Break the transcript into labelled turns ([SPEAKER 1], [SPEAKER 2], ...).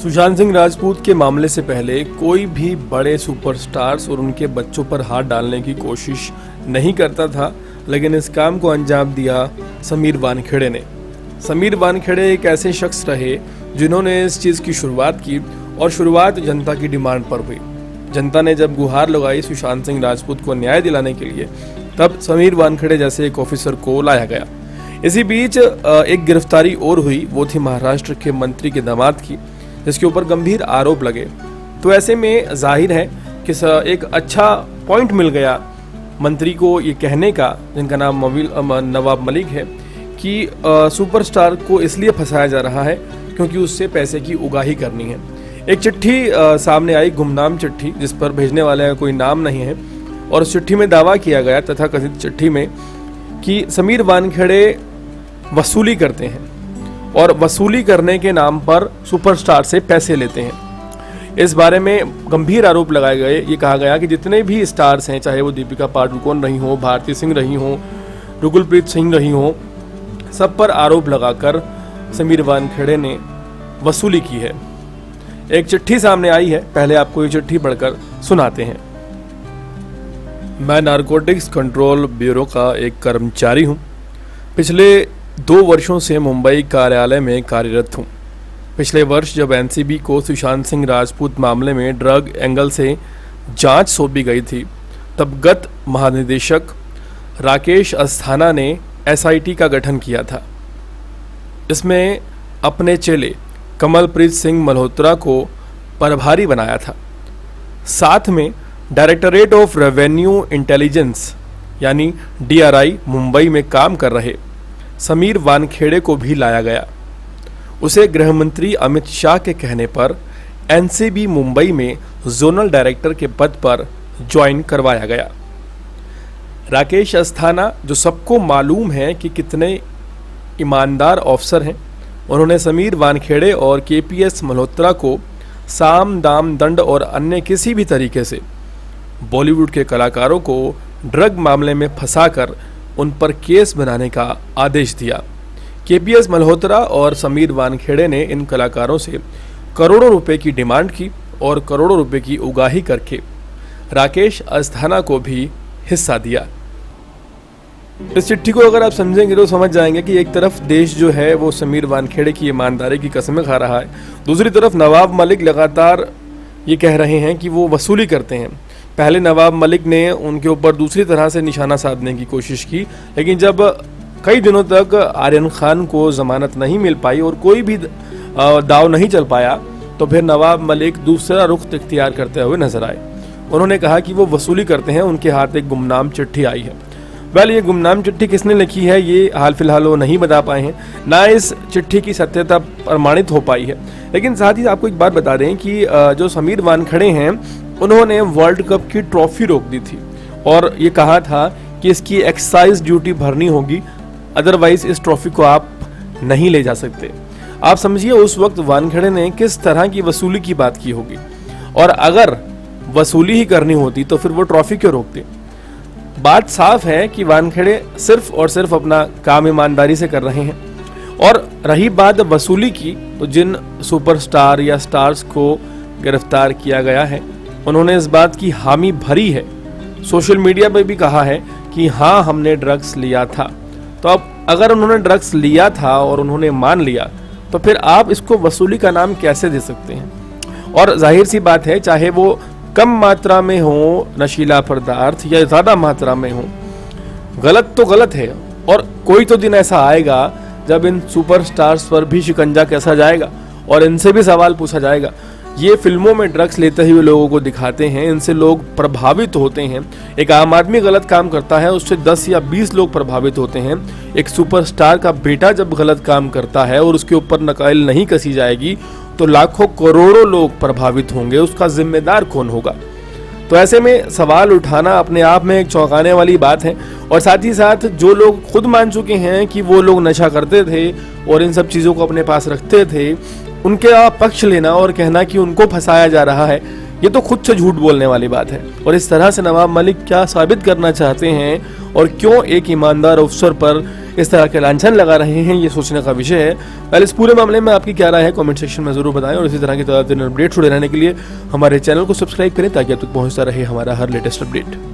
[SPEAKER 1] सुशांत सिंह राजपूत के मामले से पहले कोई भी बड़े सुपरस्टार्स और उनके बच्चों पर हाथ डालने की कोशिश नहीं करता था, लेकिन इस काम को अंजाम दिया समीर वानखेड़े ने। समीर वानखेड़े एक ऐसे शख्स रहे जिन्होंने इस चीज़ की शुरुआत की और शुरुआत जनता की डिमांड पर हुई। जनता ने जब गुहार लगाई सुशांत सिंह राजपूत को न्याय दिलाने के लिए, तब समीर वानखेड़े जैसे एक ऑफिसर को लाया गया। इसी बीच एक गिरफ्तारी और हुई, वो थी महाराष्ट्र के मंत्री के दामाद की, जिसके ऊपर गंभीर आरोप लगे। तो ऐसे में जाहिर है कि एक अच्छा पॉइंट मिल गया मंत्री को ये कहने का, जिनका नाम नवाब मलिक है, कि सुपरस्टार को इसलिए फंसाया जा रहा है क्योंकि उससे पैसे की उगाही करनी है। एक चिट्ठी सामने आई, गुमनाम चिट्ठी, जिस पर भेजने वाले का कोई नाम नहीं है, और उस चिट्ठी में दावा किया गया, तथा कथित चिट्ठी में, कि समीर वानखेड़े वसूली करते हैं और वसूली करने के नाम पर सुपरस्टार से पैसे लेते हैं। इस बारे में गंभीर आरोप लगाए गए। ये कहा गया कि जितने भी स्टार्स हैं, चाहे वो दीपिका पादुकोण रही हो, भारती सिंह रही हो, रुकुलप्रीत सिंह रही हो, सब पर आरोप लगाकर समीर वानखेड़े ने वसूली की है। एक चिट्ठी सामने आई है, पहले आपको ये चिट्ठी पढ़कर सुनाते हैं। मैं नारकोटिक्स कंट्रोल ब्यूरो का एक कर्मचारी हूँ। पिछले 2 वर्षों से मुंबई कार्यालय में कार्यरत हूँ। पिछले वर्ष जब एनसीबी को सुशांत सिंह राजपूत मामले में ड्रग एंगल से जांच सौंपी गई थी, तब गत महानिदेशक राकेश अस्थाना ने एसआईटी का गठन किया था। इसमें अपने चेले कमलप्रीत सिंह मल्होत्रा को प्रभारी बनाया था। साथ में डायरेक्टरेट ऑफ रेवेन्यू इंटेलिजेंस यानी डीआरआई मुंबई में काम कर रहे समीर वानखेड़े को भी लाया गया। उसे गृह मंत्री अमित शाह के कहने पर एनसीबी मुंबई में जोनल डायरेक्टर के पद पर ज्वाइन करवाया गया। राकेश अस्थाना, जो सबको मालूम है कि कितने ईमानदार ऑफिसर हैं, उन्होंने समीर वानखेड़े और केपीएस मल्होत्रा को साम दाम दंड और अन्य किसी भी तरीके से बॉलीवुड के कलाकारों को ड्रग मामले में फंसाकर उन पर केस बनाने का आदेश दिया। केपीएस मल्होत्रा और समीर वानखेड़े ने इन कलाकारों से करोड़ों रुपए की डिमांड की और करोड़ों रुपए की उगाही करके राकेश अस्थाना को भी हिस्सा दिया। इस चिट्ठी को अगर आप समझेंगे तो समझ जाएंगे कि एक तरफ देश जो है वो समीर वानखेड़े की ईमानदारी की कसमें खा रहा है, दूसरी तरफ नवाब मलिक लगातार ये कह रहे हैं कि वो वसूली करते हैं। पहले नवाब मलिक ने उनके ऊपर दूसरी तरह से निशाना साधने की कोशिश की, लेकिन जब कई दिनों तक आर्यन खान को जमानत नहीं मिल पाई और कोई भी दाव नहीं चल पाया, तो फिर नवाब मलिक दूसरा रुख इख्तियार करते हुए नजर आए। उन्होंने कहा कि वो वसूली करते हैं। उनके हाथ एक गुमनाम चिट्ठी आई है। ये गुमनाम चिट्ठी किसने लिखी है ये हाल फिलहाल वो नहीं बता पाए हैं, ना इस चिट्ठी की सत्यता प्रमाणित हो पाई है। लेकिन साथ ही आपको एक बात बता दें कि जो समीर वानखेड़े हैं, उन्होंने वर्ल्ड कप की ट्रॉफी रोक दी थी और ये कहा था कि इसकी एक्साइज ड्यूटी भरनी होगी, अदरवाइज इस ट्रॉफी को आप नहीं ले जा सकते। आप समझिए उस वक्त वानखेड़े ने किस तरह की वसूली की बात की होगी, और अगर वसूली ही करनी होती तो फिर वो ट्रॉफी क्यों रोकते। बात साफ है कि वानखेड़े सिर्फ और सिर्फ अपना काम ईमानदारी से कर रहे हैं। और रही बात वसूली की, तो जिन सुपरस्टार या स्टार्स को गिरफ्तार किया गया है, उन्होंने इस बात की हामी भरी है, सोशल मीडिया पर भी कहा है कि हाँ हमने ड्रग्स लिया था। तो अब अगर उन्होंने ड्रग्स लिया था और उन्होंने मान लिया, तो फिर आप इसको वसूली का नाम कैसे दे सकते हैं। और जाहिर सी बात है, चाहे वो कम मात्रा में हो नशीला पदार्थ या ज़्यादा मात्रा में हो, गलत तो गलत है। और कोई तो दिन ऐसा आएगा जब इन सुपरस्टार्स पर भी शिकंजा कैसा जाएगा और इनसे भी सवाल पूछा जाएगा। ये फिल्मों में ड्रग्स लेते हुए लोगों को दिखाते हैं, इनसे लोग प्रभावित होते हैं। एक आम आदमी गलत काम करता है, उससे 10 या 20 लोग प्रभावित होते हैं। एक सुपरस्टार का बेटा जब गलत काम करता है और उसके ऊपर नकेल नहीं कसी जाएगी, तो लाखों करोड़ों लोग प्रभावित होंगे। उसका जिम्मेदार कौन होगा। तो ऐसे में सवाल उठाना अपने आप में एक चौंकाने वाली बात है। और साथ ही साथ जो लोग खुद मान चुके हैं कि वो लोग नशा करते थे और इन सब चीज़ों को अपने पास रखते थे, उनके पक्ष लेना और कहना कि उनको फंसाया जा रहा है, ये तो खुद से झूठ बोलने वाली बात है। और इस तरह से नवाब मलिक क्या साबित करना चाहते हैं और क्यों एक ईमानदार अफसर पर इस तरह के लांछन लगा रहे हैं, ये सोचने का विषय है। पहले इस पूरे मामले में आपकी क्या राय है कमेंट सेक्शन में ज़रूर बताएं और इसी तरह की अपडेट जुड़े रहने के लिए हमारे चैनल को सब्सक्राइब करें ताकि अब तक पहुँचता रहे हमारा हर लेटेस्ट अपडेट।